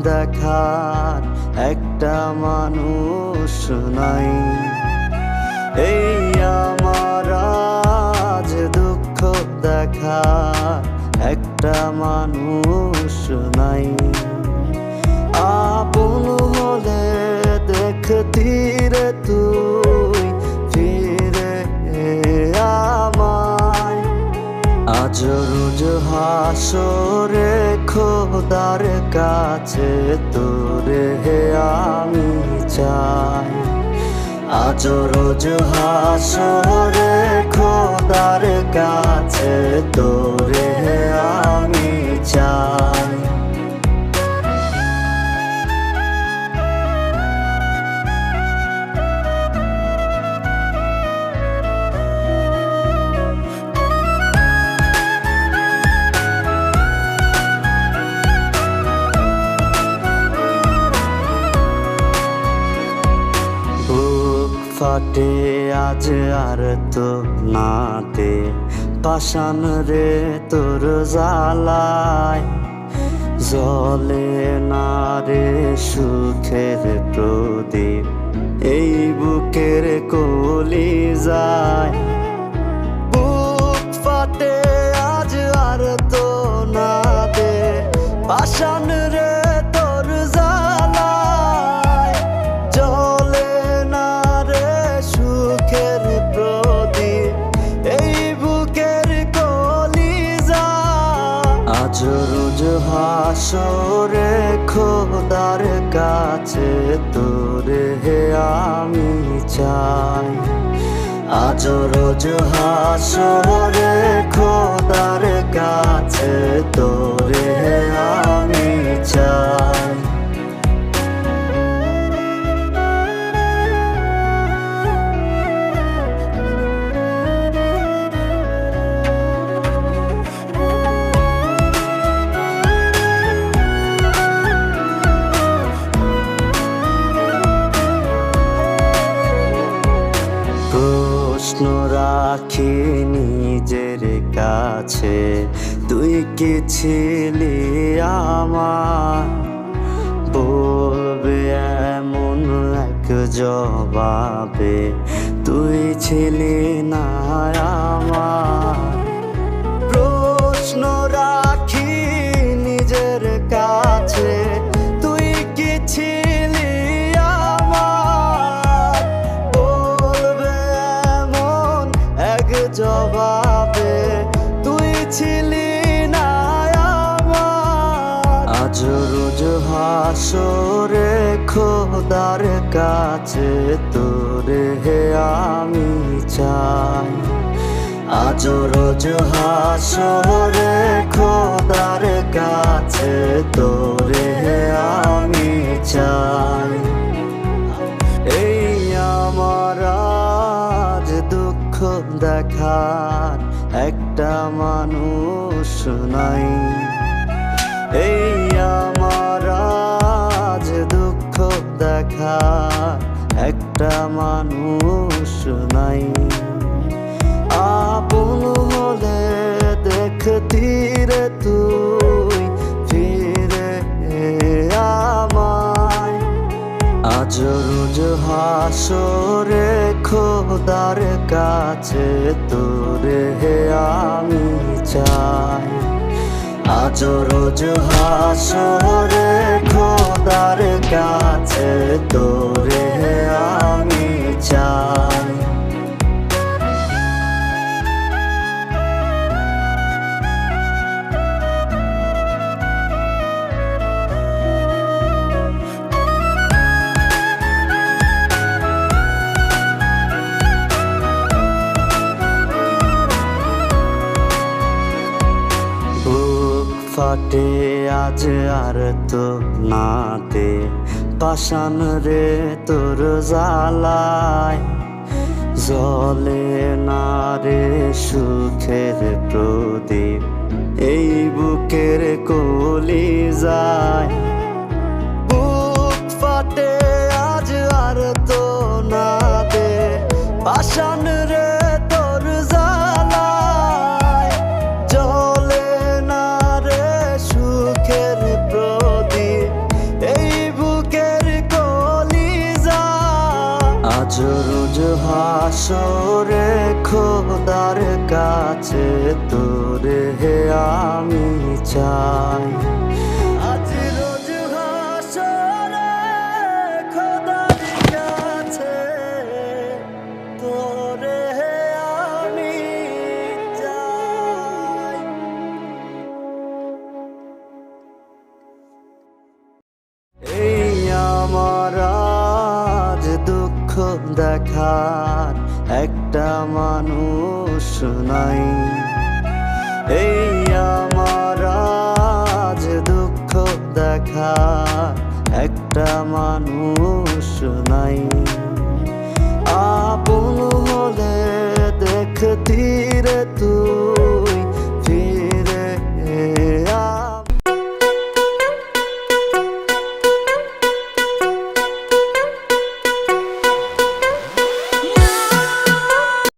দেখার একটা মানুষ নাই। এই আমার আজ দুঃখ দেখার একটা মানুষ নাই। আপন হলে দেখতি রে তুই ফিরে আমায়। আজ রোজ হাসরে খোদার কাছে তোরে আমি চাই। আজ রোজ হাসরে খোদার কাছে তোরে আমি চাই। ফাটে আজ আর তো নাতে পাষাণ রে তোর জ্বালায়। জ্বলে না রে সুখের প্রদীপ এই বুকের কলি যায়। বুক ফাটে আজ আর তো নাতে পাষাণ রে তোর জ্বালায়। জ্বলে না রে সুখের প্রদীপ এই বুকের কলি যায়। আজ রোজ হাসরে খোদার কাছে তোরে আমি চাই। আজ রোজ হাসরে খোদার কাছে তোরে আমি চাই। প্রশ্ন রাখি নিজের কাছে তুই কি ছিলি আমার। বলবে এমন এক জবাবে তুই ছিলি না আমার। প্রশ্ন রাখি নিজের কাছে তুই কি ছিলি আমার। বলবে এমন এক জবাবে তুই ছিলি না আমার। আজ রোজ হাসরে খোদার কাছে তোরে আমি চাই। আজ রোজ হাসরে খোদার কাছে তোরে আমি চাই। এই আমার আজ দুঃখ দেখার একটা মানুষ নাই। এই আমার আজ দুঃখ দেখার একটা মানুষ নাই। আপন হলে দেখতি রে তুই ফিরে আমায়। আজ রোজ হাসরে খোদার কাছে তোরে আমি চাই। আজ রোজ হাসরে খোদার কাছে তোরে আমি চাই। ফাটে আজ আর তো নাতে পাষাণ রে তোর জ্বালায়। জ্বলে না রে সুখের প্রদীপ এই বুকের কলি যায়। বুক ফাটে আজ আর তো নাতে পাষাণ রে তোর জ্বালায়। জ্বলে না রে সুখের প্রদীপ হাসরে খোদার কাছে তোরে আমি চাই। আজ রোজ হাসরে খোদার কাছে তোরে আমি চাই। এই আমার আজ দুঃখ দেখার একটা মানুষ নাই। এই আমার আজ দুঃখ দেখার একটা মানুষ নাই। আপন হলে দেখতি